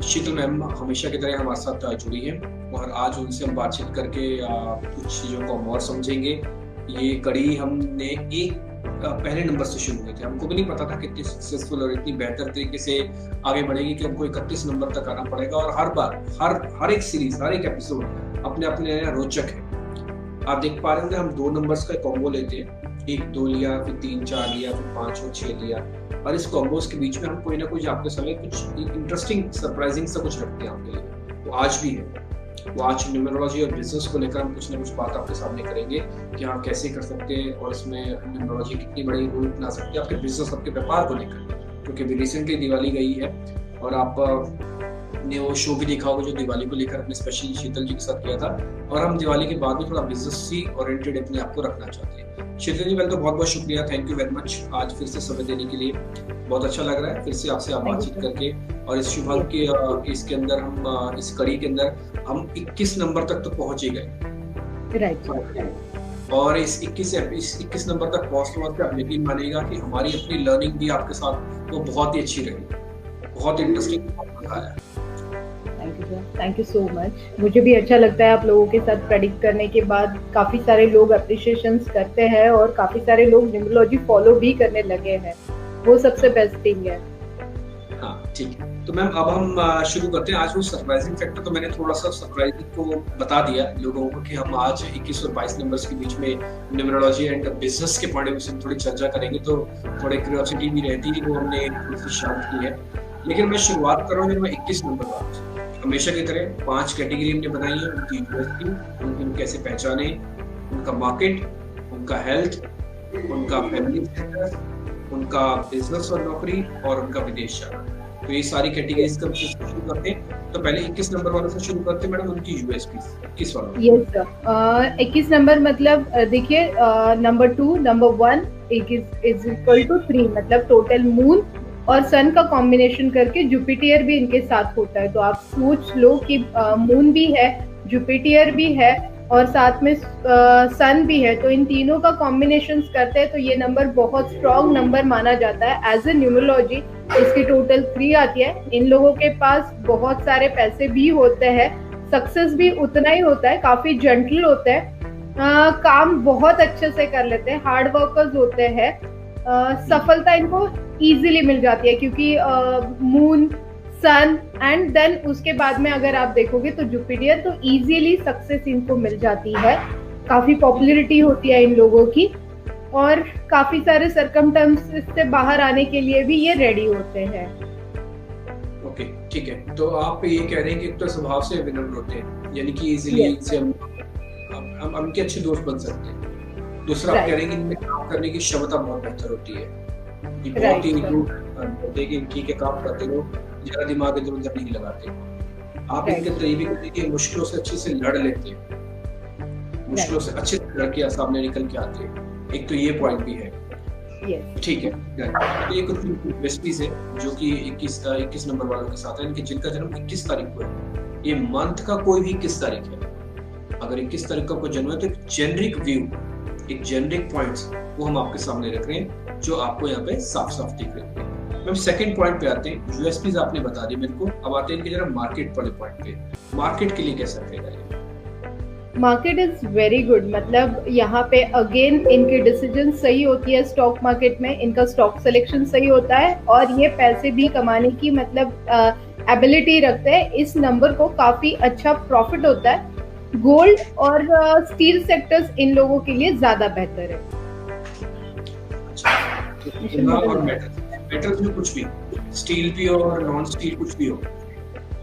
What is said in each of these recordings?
शीतल ma'am हमेशा की तरह हमारे साथ जुड़ी हैं और आज उनसे हम बातचीत करके कुछ चीज़ों को हम और समझेंगे। ये कड़ी हमने एक पहले नंबर से शुरू किए थे। हमको भी नहीं पता था कितनी सक्सेसफुल और इतनी बेहतर तरीके से आगे बढ़ेगी कि हमको 31 नंबर तक आना पड़ेगा और हर बार हर एक सीरीज, हर एक एपिसोड अपने अपने रोचक है। आप देख पा रहे होंगे हम 2 नंबर्स का कॉम्बो लेते हैं, 1 2 लिया, फिर 3 4 लिया, फिर 5 और 6 लिया, और इस कॉम्बोज के बीच में हम कोई ना कोई आपके समय कुछ इंटरेस्टिंग सरप्राइजिंग सा कुछ रखते हैं आपके लिए। वो आज भी है। वो आज न्यूमरोलॉजी और बिजनेस को लेकर हम कुछ ना कुछ बात आपके सामने करेंगे कि आप कैसे कर सकते हैं और इसमें न्यूमरोलॉजी कितनी बड़ी रोल बना सकती है आपके बिजनेस, आपके व्यापार को लेकर। क्योंकि अभी रिसेंटली दिवाली गई है और आप ने वो शो भी देखा होगा जो दिवाली को लेकर अपने स्पेशली शीतल जी के साथ किया था, और हम दिवाली के बाद भी थोड़ा बिजनेस सी ओरिएंटेड अपने आप को रखना चाहते हैं। शीतल जी, तो बहुत बहुत शुक्रिया, थैंक यू वेरी मच आज फिर से समय देने के लिए। बहुत अच्छा लग रहा है फिर से आपसे बातचीत करके, और इस शुभ के इसके अंदर हम इस कड़ी के अंदर हम 21 नंबर तक तो पहुंच ही गए। राइट। और इस 21 नंबर तक पहुंचने के बाद आप यकीन मानिएगा कि हमारी अपनी लर्निंग भी आपके साथ वो बहुत ही अच्छी रही, बहुत इंटरेस्टिंग है। Thank you so much. मुझे भी अच्छा लगता है आप लोगों के साथ प्रेडिक्ट करने के बाद काफी सारे लोग अप्रिशिएशंस करते हैं और काफी सारे लोग न्यूमरोलॉजी फॉलो भी करने लगे हैं। वो सबसे बेस्ट थिंग है। हाँ ठीक है, तो मैम अब हम शुरू करते हैं। आज वो सरप्राइजिंग फैक्टर तो मैंने थोड़ा सा सरप्राइजिंग को बता दिया लोगों को कि हम आज 21 और 22 नंबर्स के बीच में न्यूमरोलॉजी एंड बिजनेस के पॉइंट ऑफ व्यू से थोड़ी चर्चा करेंगे, तो थोड़ी क्यूरियोसिटी भी रहती है, वो हमने शांत की है। लेकिन मैं शुरुआत कर रहा हूँ 21 नंबर वाले। हमेशा की तरह 5 कैटेगरी हमने बनाई है, उनकी यूएसपी, उनको कैसे पहचाने, उनका मार्केट, उनका हेल्थ, उनका फैमिली स्टेटस, उनका बिजनेस और नौकरी, और उनका विदेश जाना। तो ये सारी कैटेगरीज का शुरू करते हैं। तो पहले 21 नंबर वाले से शुरू करते हैं मैडम, उनकी यूएसपी 21 वाला। यस सर, 21 नंबर मतलब देखिए number 2 number 1 is equal to 3, मतलब टोटल मून और सन का कॉम्बिनेशन करके जुपिटर भी इनके साथ होता है। तो आप सोच लो कि मून भी है, जुपिटर भी है और साथ में सन भी है, तो इन तीनों का कॉम्बिनेशन करते हैं तो ये नंबर बहुत स्ट्रॉन्ग नंबर माना जाता है एज ए न्यूमरोलॉजी। इसकी टोटल 3 आती है। इन लोगों के पास बहुत सारे पैसे भी होते हैं, सक्सेस भी उतना ही होता है, काफी जेंटल होते हैं, काम बहुत अच्छे से कर लेते हैं, हार्ड वर्कर्स होते हैं, सफलता इनको इजीली मिल जाती है क्योंकि मून, सन एंड देन उसके बाद में अगर आप देखोगे तो जुपिटर, तो इजीली सक्सेस इनको मिल जाती है। काफी पॉपुलैरिटी होती है इन लोगों की और काफी सारे सरकमस्टेंसेस से बाहर आने के लिए भी ये रेडी होते हैं। ओके ठीक है, तो आप ये कह रहे हैं कि तो स्वभाव से विनम्र होते हैं, यानी कि इजीली इनसे हम उनके अच्छे दोस्त बन सकते हैं। दूसरा आप कह रहे हैं कि इनमें काम करने की क्षमता बहुत बेहतर होती है, बहुत ही देखिए ठीक है, काम करते रहो, ज्यादा दिमाग इधर उधर नहीं लगाते। आप इनके तरीके के मुश्किलों से अच्छे से लड़ लेते हैं, मुश्किलों से अच्छे से लड़ के सामने निकल के आते हैं। एक तो ये पॉइंट भी है। ठीक है, ये कुछ रेसिपीज है जो कि 21 नंबर वालों के साथ है, इनके जिनका जन्म 21 तारीख को है। ये मंथ का कोई भी 21 तारीख है, अगर 21 तारीख को जन्म है तो एक जेनरिक व्यू, एक जेनरिक पॉइंट्स वो हम आपके सामने रख रहे हैं जो आपको यहाँ पे साफ साफ दिख रहे हैं। मैम सेकंड पॉइंट पे आते हैं, यूएसपीज आपने बता दी मेरे को, अब आते हैं इनके जरा मार्केट वाले पॉइंट पे। मार्केट के लिए कैसा रहेगा ये? मार्केट इज वेरी गुड, मतलब यहाँ पे अगेन इनकी डिसीजन सही होती है स्टॉक मार्केट में, इनका स्टॉक सिलेक्शन सही होता है और ये पैसे भी कमाने की मतलब एबिलिटी रखते हैं। इस नंबर को काफी अच्छा प्रॉफिट होता है। गोल्ड और स्टील सेक्टर्स इन लोगों के लिए ज्यादा बेहतर है। और मेटल्स में कुछ भी, स्टील भी और नॉन स्टील कुछ भी हो।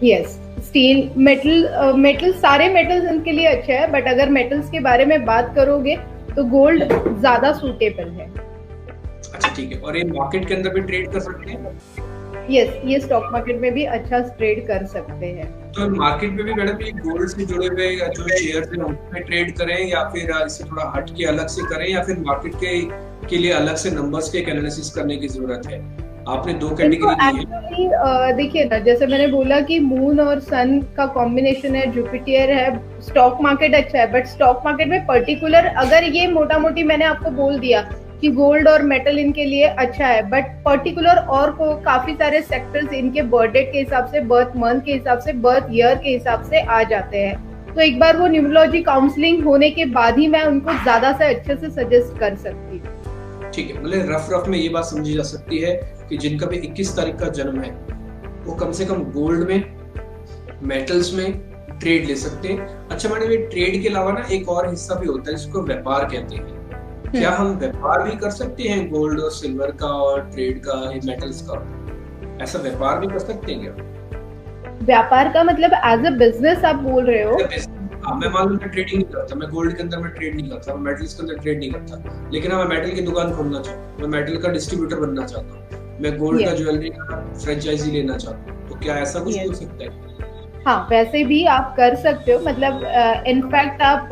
यस, स्टील, मेटल सारे मेटल्स इनके लिए अच्छे हैं, बट अगर मेटल्स के बारे में बात करोगे तो गोल्ड ज्यादा सूटेबल है। अच्छा ठीक है, और ये मार्केट के अंदर भी ट्रेड कर सकते हैं? यस, ये स्टॉक मार्केट में भी अच्छा ट्रेड कर सकते हैं। तो मार्केट में भी मैडम ये गोल्ड से जुड़े हुए जो शेयर्स हैं उनमें ट्रेड करें या फिर इसे थोड़ा हट के अलग से करें, या फिर मार्केट के लिए अलग से नंबर्स के एनालिसिस करने की जरूरत है? आपने 2 कैटेगरी दी है। देखिए ना, जैसे मैंने बोला कि मून और सन का कॉम्बिनेशन है, जुपिटर है, स्टॉक मार्केट अच्छा है, बट स्टॉक मार्केट में पर्टिकुलर अगर ये मोटा मोटी मैंने आपको बोल दिया कि गोल्ड और मेटल इनके लिए अच्छा है, बट पर्टिकुलर और को काफी सारे सेक्टर्स इनके बर्थ डेट के हिसाब से, बर्थ मंथ के हिसाब से, बर्थ ईयर के हिसाब से आ जाते हैं। तो एक बार वो न्यूमरोलॉजी काउंसलिंग होने के बाद ही मैं उनको ज्यादा से अच्छे से सजेस्ट कर सकती हूँ। ठीक है, मतलब रफ में ये बात समझी जा सकती है कि जिनका भी 21 तारीख का जन्म है वो कम से कम गोल्ड में, मेटल्स में ट्रेड ले सकते हैं। अच्छा मैडम, ये ट्रेड के अलावा ना एक और हिस्सा भी होता है जिसको व्यापार कहते हैं। क्या हम व्यापार भी कर सकते हैं गोल्ड और सिल्वर का और ट्रेड का, मेटल्स का? ऐसा व्यापार भी कर सकते हैं क्या? व्यापार का मतलब एज अ बिजनेस आप बोल रहे हो? मैं मान लो मैं ट्रेडिंग नहीं करता, मैं गोल्ड के अंदर मैं ट्रेड नहीं करता, मैं मेटल्स के अंदर ट्रेड नहीं करता, लेकिन मैं मेटल की दुकान खोलना चाहता हूँ, मैं मेटल का डिस्ट्रीब्यूटर बनना चाहता हूँ, मैं गोल्ड का ज्वेलरी का फ्रेंचाइजी लेना चाहता हूँ, तो क्या ऐसा कुछ हो सकता है? हाँ, वैसे भी आप कर सकते हो, मतलब इनफैक्ट आप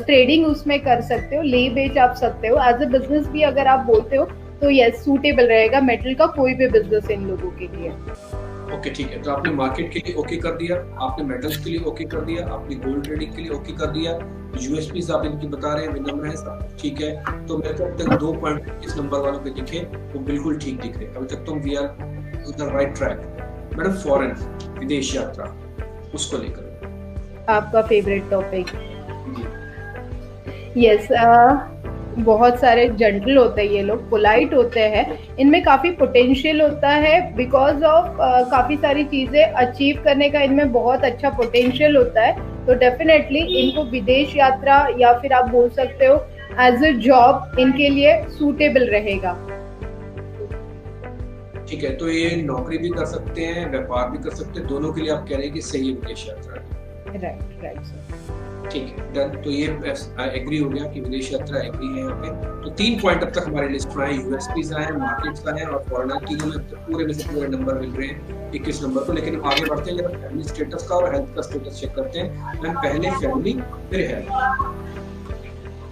ट्रेडिंग उसमें कर सकते हो, ले बेच आप सकते हो। एज अ बिजनेस भी अगर आप बोलते हो तो यस, सूटेबल रहेगा मेटल का कोई भी बिजनेस इन लोगों के लिए। ओके ठीक है, तो आपने मार्केट के लिए ओके कर दिया, आपने मेटल्स के लिए ओके कर दिया, आपने गोल्ड ट्रेडिंग के लिए ओके कर दिया, यूएसपीज आप इनकी बता रहे हैं, विनम्र है सब ठीक है। तो मेरे को अब तक 2 पॉइंट इस नंबर वालों पे दिखे वो बिल्कुल ठीक दिख रहे, अभी तक तो we are the right track. Madam foreign विदेश यात्रा, उसको लेकर आपका फेवरेट टॉपिक। यस, बहुत सारे जनरल होते हैं ये लोग, पोलाइट होते हैं, इनमें काफी पोटेंशियल होता है बिकॉज ऑफ काफी सारी चीजें अचीव करने का इनमें बहुत अच्छा पोटेंशियल होता है। तो डेफिनेटली इनको विदेश यात्रा या फिर आप बोल सकते हो एज अ जॉब इनके लिए सूटेबल रहेगा। ठीक है, तो ये नौकरी भी कर सकते हैं, व्यापार भी कर सकते हैं, दोनों के लिए आप कह रहे हैं कि सही है विदेश यात्रा। राइट सर, ठीक है डन। तो ये एग्री हो गया कि विदेश यात्रा एग्री है यहाँ पे। तो 3 पॉइंट अब तक हमारे लिस्ट में आए, यूएसपीज आए, मार्केट्स आए और फॉरेनर, तीनों में पूरे में से पूरे नंबर मिल रहे हैं 21 नंबर को। लेकिन आगे बढ़ते हैं, जरा फैमिली स्टेटस का और हेल्थ का स्टेटस चेक करते हैं। मैम पहले फैमिली फिर हेल्थ।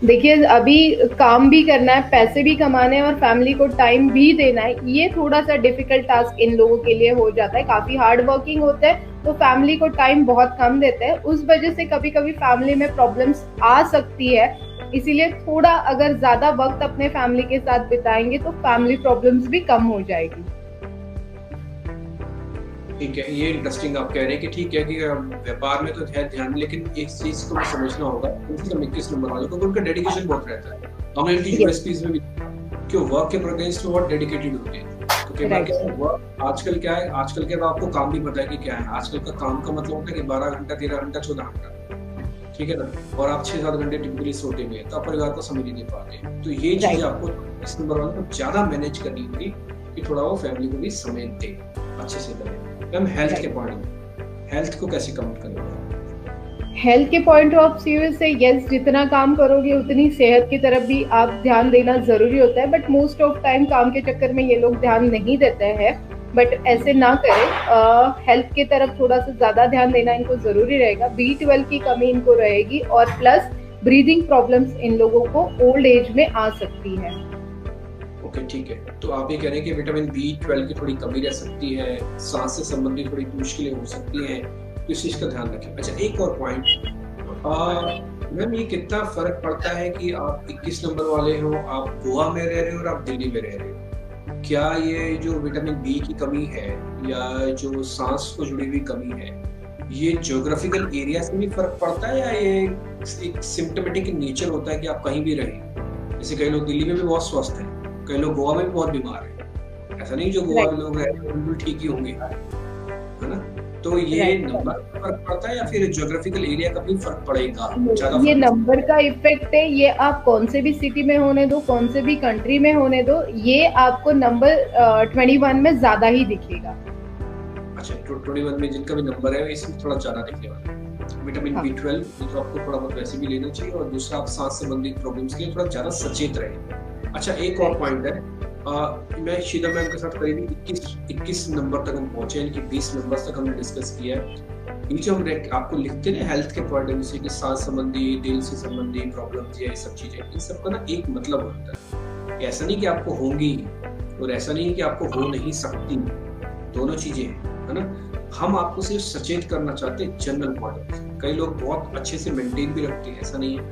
देखिए अभी काम भी करना है, पैसे भी कमाने हैं और फैमिली को टाइम भी देना है, ये थोड़ा सा डिफिकल्ट टास्क इन लोगों के लिए हो जाता है। काफी हार्ड वर्किंग होते हैं तो फैमिली को टाइम बहुत कम देते हैं, उस वजह से कभी कभी फैमिली में प्रॉब्लम्स आ सकती है। इसीलिए थोड़ा अगर ज्यादा वक्त अपने फैमिली के साथ बिताएंगे तो फैमिली प्रॉब्लम्स भी कम हो जाएगी। ठीक है, ये इंटरेस्टिंग आप कह रहे हैं कि ठीक है कि व्यापार में तो है ध्यान, लेकिन एक चीज को भी समझना होगा, उनकी 21 नंबर वालों को उनका डेडिकेशन बहुत रहता है। हमने इनकी यूएसपीज में भी कि वर्क के अगेंस्ट बहुत डेडिकेटेड होते हैं। तो कई बार क्या है, वर्क आजकल क्या है, आजकल के आपको काम भी पता है कि क्या है, आजकल का काम का मतलब होता है कि 12 घंटा 13 घंटा 14 घंटा, ठीक है ना, और आप 6-7 घंटे टिपिकली सोते हुए तो आप परिवार को समय नहीं दे पाते। तो ये चीज आपको इस नंबर वालों को ज्यादा मैनेज करनी होगी कि थोड़ा वो फैमिली को भी समय दे, अच्छे से करें। मैम हेल्थ के पॉइंट, हेल्थ को कैसे काउंट करेंगे? हेल्थ के पॉइंट ऑफ व्यू से यस, जितना काम करोगे उतनी सेहत की तरफ भी आप ध्यान देना जरूरी होता है, बट मोस्ट ऑफ टाइम काम के चक्कर में ये लोग ध्यान नहीं देते हैं। बट ऐसे ना करें, हेल्थ की तरफ थोड़ा सा ज्यादा ध्यान देना इनको जरूरी रहेगा। B12 की कमी इनको रहेगी और प्लस ब्रीदिंग प्रॉब्लम्स इन लोगों को ओल्ड एज में आ सकती है। ओके ठीक है, तो आप ये कह रहे हैं कि विटामिन B12 की थोड़ी कमी रह सकती है, सांस से संबंधित थोड़ी मुश्किलें हो सकती हैं, तो इस चीज का ध्यान रखें। अच्छा एक और पॉइंट, मैम ये कितना फर्क पड़ता है कि आप 21 नंबर वाले हो, आप गोवा में रह रहे हो और आप दिल्ली में रह रहे हो, क्या ये जो विटामिन बी की कमी है या जो सांस को जुड़ी हुई कमी है, ये ज्योग्राफिकल एरिया से भी फर्क पड़ता है या ये एक सिम्टोमेटिक नेचर होता है कि आप कहीं भी रहें? जैसे कई लोग दिल्ली में भी बहुत स्वस्थ हैं, कई लोग गोवा में भी बहुत बीमार हैं, ऐसा नहीं जो गोवा में लोग रहते हैं बिल्कुल ठीक ही होंगे, है ना? तो ये नंबर का फर्क पड़ता है या फिर ज्योग्राफिकल एरिया का भी फर्क पड़ेगा? ये नंबर का इफेक्ट है, ये आप कौन से भी सिटी में होने दो, कौन से भी कंट्री में होने दो, ये आपको नंबर 21 में ज्यादा ही दिखेगा। अच्छा 21 में जिनका भी नंबर है इसमें थोड़ा ज्यादा दिखने वाला है। विटामिन B12 जो आपको थोड़ा बहुत वैसे भी लेना चाहिए, और दूसरा आप सांस संबंधित प्रॉब्लम्स के लिए थोड़ा ज्यादा सचेत रहे। अच्छा एक और पॉइंट है, मैं शीला मैम के साथ करीब 21 नंबर तक हम पहुंचे, इनकी 20 नंबर तक हमने डिस्कस किया है। ये जो हम आपको लिखते हैं हेल्थ के पॉइंट ऑफ व्यू से कि सांस संबंधी, दिल से संबंधी प्रॉब्लम्स या ये सब चीजें, इन सब का ना एक मतलब होता है। ऐसा नहीं कि आपको होंगी और ऐसा नहीं कि आपको हो नहीं सकती, दोनों चीजें है ना। हम आपको सिर्फ सचेत करना चाहते हैं जनरल पॉइंट। कई लोग बहुत अच्छे से मेंटेन भी रखते हैं, ऐसा नहीं है,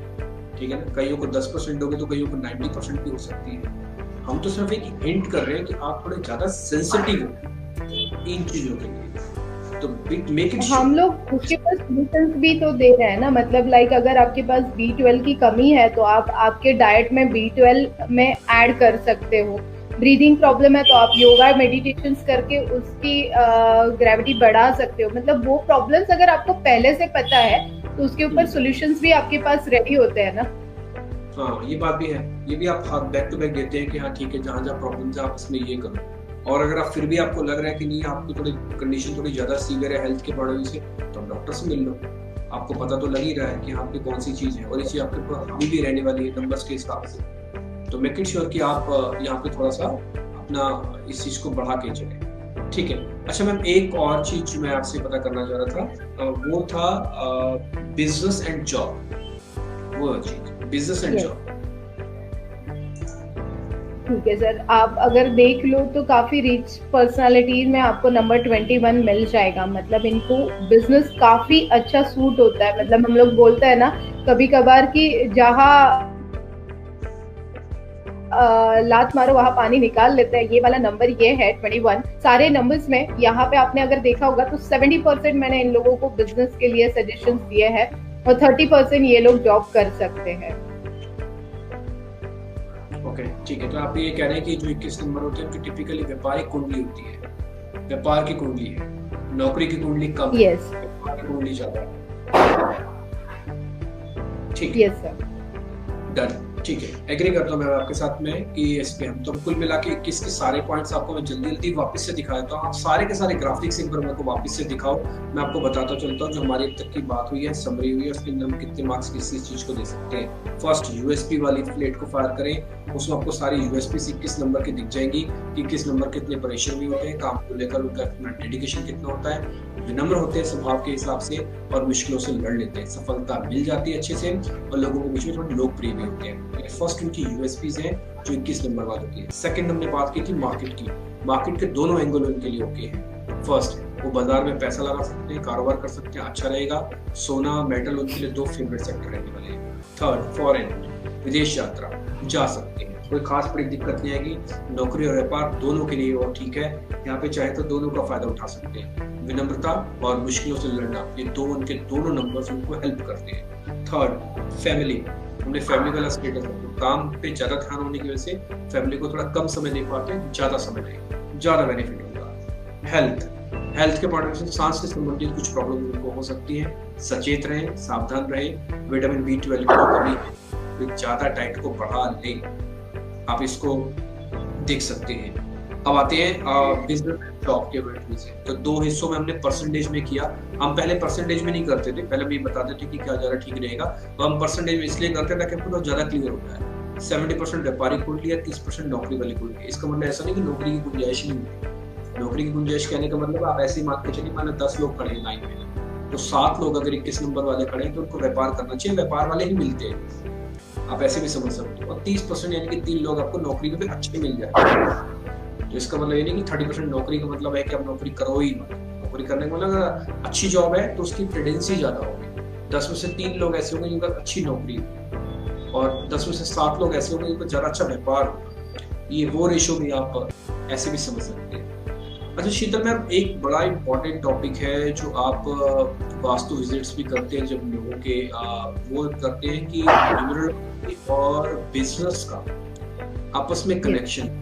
ठीक है ना, कईयों को 10% होगी तो कईयों को 90% भी हो सकती है। हम तो सिर्फ एक हिंट कर रहे हैं कि आप थोड़े ज्यादा सेंसिटिव हो इन चीजों के लिए, तो मेक इट हम लोग उसके पास सॉल्यूशंस भी तो दे रहे हैं ना, मतलब लाइक अगर आपके पास B12 की कमी है तो आप आपके डाइट में B12 में ऐड कर सकते हो। ब्रीदिंग प्रॉब्लम है तो आप योगा मेडिटेशंस करके उसकी ग्रेविटी बढ़ा सकते हो। मतलब वो प्रॉब्लम्स अगर आपको पहले से पता है तो उसके ऊपर सॉल्यूशंस भी आपके पास रेडी होते हैं ना। हाँ ये बात भी है, ये भी आप हाथ बैक टू बैक देते हैं कि हाँ ठीक है, जहाँ जहाँ प्रॉब्लम्स है आप इसमें ये करो। और अगर आप फिर भी आपको लग रहा है कि नहीं आपकी थोड़ी कंडीशन थोड़ी ज्यादा सीवियर है हेल्थ के पॉइंट से, तो आप डॉक्टर से मिल लो। आपको पता तो लग ही रहा है कि यहाँ पे कौन सी चीज है, और ये चीज आपके पास अभी भी रहने वाली है नंबर्स के हिसाब से। तो मेक इट श्योर कि आप यहाँ पे थोड़ा सा अपना इस चीज को बढ़ा के चले, ठीक है। अच्छा मैम, एक और चीज मैं आपसे पता करना चाह रहा था, वो था बिजनेस एंड जॉब, वो चीज बिजनेस एंड जॉब। ठीक है सर, आप अगर देख लो तो काफी रिच पर्सनालिटीज में आपको नंबर 21 मिल जाएगा। मतलब इनको बिजनेस काफी अच्छा सूट होता है। मतलब हम लोग बोलते हैं ना कभी कभार कि जहाँ लात मारो वहां पानी निकाल लेते हैं, ये वाला नंबर ये है 21। सारे नंबर्स में यहाँ पे आपने अगर देखा होगा तो 70% मैंने इन लोगों को बिजनेस के लिए सजेशंस दिए हैं और 30% ये लोग जॉब कर सकते हैं। ओके ठीक है, तो आप ये कह रहे हैं कि जो 21 नंबर होते हैं उनकी टिपिकली व्यापारिक कुंडली होती है, व्यापार की कुंडली है, नौकरी की कुंडली कम है, व्यापार की कुंडली ज्यादा है। ठीक है, यस सर, डन, ठीक है, एग्री करता हूँ मैं आपके साथ में कि इस पे हम तो कुल मिला के 21 के सारे पॉइंट्स आपको मैं जल्दी जल्दी वापस से दिखा देता हूँ। आप सारे के सारे ग्राफिक्स एक बार मेरे को वापस से दिखाओ, मैं आपको बताता चलता हूँ जो हमारी अब तक की बात हुई है, समरी हुई है, उसके अंदर हम कितने मार्क्स किसी चीज को दे सकते हैं। फर्स्ट यूएसपी वाली प्लेट को फायर करें, उसमें आपको सारी यूएसपी 21 नंबर की दिख जाएंगी कि किस नंबर कितने परेशान भी होते हैं, काम को लेकर उनका डेडिकेशन कितना होता है, विनम्र होते हैं स्वभाव के हिसाब से और मुश्किलों से लड़ लेते हैं, सफलता मिल जाती है अच्छे से और लोगों के बीच में थोड़े लोकप्रिय भी होते हैं। फर्स्ट उनकी यूएसपीज हैं जो 21 नंबर वालों की है। सेकंड हमने बात की थी मार्केट की, मार्केट के दोनों एंगल उनके लिए ओके हैं। फर्स्ट, वो बाजार में पैसा लगा सकते हैं, कारोबार कर सकते हैं, अच्छा रहेगा। सोना मेटल उनके लिए दो फेवरेट सेक्टर रहने वाले हैं। थर्ड, फॉरेन, विदेश यात्रा जा सकते हैं, कोई खास बड़ी दिक्कत नहीं आएगी। नौकरी और व्यापार दोनों के लिए और ठीक है, यहाँ पे चाहे तो दोनों का फायदा उठा सकते हैं। विनम्रता और मुश्किलों से लड़ना, ये दो उनके दोनों नंबर्स उनको हेल्प करते हैं। थर्ड, फैमिली, हमने फैमिली वाला स्टेटस है, काम पे ज्यादा ध्यान होने की वजह से फैमिली को थोड़ा कम समय दे पाते हैं, ज्यादा समय दें, ज्यादा बेनिफिट होगा। हेल्थ, हेल्थ के पॉइंट से सांस से संबंधित कुछ प्रॉब्लम उनको हो सकती है, सचेत रहें, सावधान रहें। विटामिन B12 की कमी है, ज्यादा डाइट को बढ़ा लें, आप इसको देख सकते हैं। अब आते हैं बिजनेस जॉब के वर्ड से, तो दो हिस्सों में हमने परसेंटेज में किया। हम पहले परसेंटेज में नहीं करते थे, पहले हम ये बताते थे कि क्या ज्यादा ठीक रहेगा, तो हम परसेंटेज में इसलिए करते हैं ताकि हमको तो ज्यादा क्लियर होता है। 70% व्यापारिक कुंडली है, 30% नौकरी वाली कुंडली। इसका मतलब ऐसा नहीं कि नौकरी की गुंजाइश नहीं होती। नौकरी की गुंजाइश कहने का मतलब आप ऐसे ही मान के चलिए, माने 10 लोग खड़े हैं लाइन में, तो 7 लोग अगर 21 नंबर वाले खड़े हैं तो उनको व्यापार करना चाहिए, व्यापार वाले ही मिलते हैं, आप ऐसे भी समझ सकते हो। और 30% यानी कि 3 लोग आपको नौकरी में भी अच्छे मिल जाए। तो इसका मतलब ये नहीं कि 30% नौकरी का मतलब है कि आप नौकरी करो ही मत। नौकरी करने का मतलब अगर अच्छी जॉब है तो उसकी प्रेडेंसी ज्यादा होगी। 10 में से 3 लोग ऐसे होंगे जिनका अच्छी नौकरी और 10 में से 7 लोग ऐसे होंगे जिनका ज्यादा अच्छा व्यापार होगा। ये वो रेशो भी आप ऐसे भी समझ सकते हैं। अच्छा शीतल मैम, एक बड़ा इंपॉर्टेंट टॉपिक है जो आप वास्तु विजिट्स भी करते हैं जब लोगों के वो करते हैं कि न्यूमरोलॉजी और बिजनेस का आपस में कनेक्शन।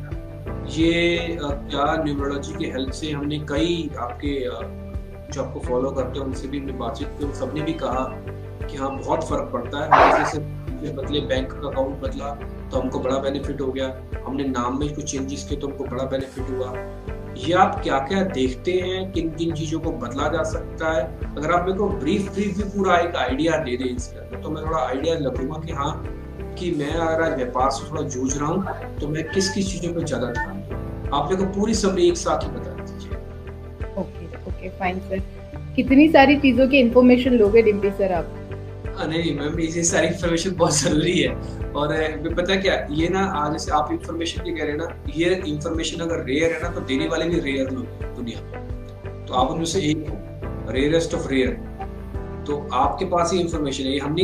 ये क्या न्यूमरोलॉजी की हेल्प से हमने कई आपके जो आपको फॉलो करते हैं उनसे भी हमने बातचीत की, उन सबने भी कहा कि हाँ बहुत फर्क पड़ता है। जैसे बदले बैंक का अकाउंट बदला तो हमको बड़ा बेनिफिट हो गया, हमने नाम में कुछ चेंजेस किए तो हमको बड़ा बेनिफिट हुआ। ये आप क्या क्या देखते हैं, किन किन चीजों को बदला जा सकता है? अगर आप मेरे को ब्रीफ भी पूरा एक आइडिया दे दें इसका, तो मैं थोड़ा आइडिया लगूंगा कि हाँ कि मैं अगर आज व्यापार से थोड़ा जूझ रहा हूँ तो मैं किस किस चीजों पर ज्यादा ध्यान दूं। आप मेरे को पूरी समरी एक साथ ही बता दीजिए। Okay fine sir. कितनी सारी चीजों की इंफॉर्मेशन लोगे डिम्पी सर आप? नहीं मैम, ये सारी इंफॉर्मेशन बहुत जरूरी है। और पता क्या, ये ना आज जैसे आप इंफॉर्मेशन की कह रहे हैं ना, ये इंफॉर्मेशन अगर रेयर है ना तो देने वाले भी रेयर लोग दुनिया में, तो आप उनमें से एक हो, रेयरेस्ट ऑफ रेयर। तो आपके पास ही इंफॉर्मेशन है, ये हम नहीं